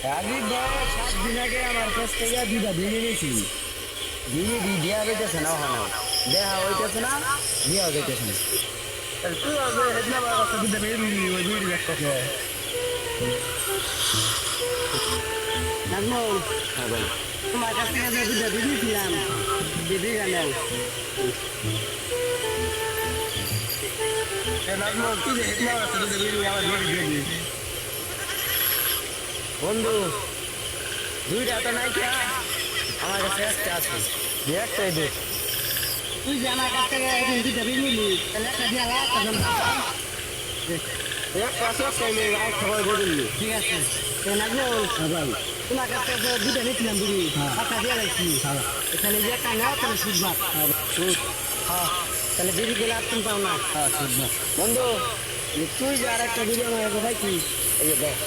রাজীব ভাই 7 দিন আগে আমার কাছ থেকে দুইটা বিড়ি নিয়েছি। বিড়ি দেওয়া যাইতেছে না, ওখানে দেখা হইতেছে না, দেওয়া যাইতেছে না। তাহলে তুই আগে হেডনা আমার কাছে দুইটা বিড়ি নিবি, ওই বিড়ি দেখতেছে। নাজমুল, হ্যাঁ ভাই, তোমার কাছ থেকে যে দুইটা বিড়ি ছিলাম, বিড়ি নেও। নাজমুল, তুই যে হেডনা আমার কাছে দুইটা বিড়ি আমার বিড়ি দিয়ে দিস। বন্ধু, দুইটা তো নাই কে, আমার কাছে একটা আছে, একটাই দে। তুই যে আমার কাছ থেকে এখন দুইটা বিড়ি নিলি, তাহলে একটা দিয়ে আলাদা একটা জমা। একটা আছে, একটা নেই, আর সবাই দিয়ে দিলি। ঠিক আছে, নাজমুল, ভাই, তোমার কাছ থেকে দুইটা নিয়েছিলাম বিড়ি, একটা দিয়ে রাখছি। এখানে যে একটা নাও, তাহলে সুদবার। সুদ, হ্যাঁ, তাহলে বিড়ি গেলে আর তুমি পাও না। হ্যাঁ, সুদবার। বন্ধু, তুই যে আর একটা বিড়ি আমার কাছে খাইছিস, এই যে দেখ।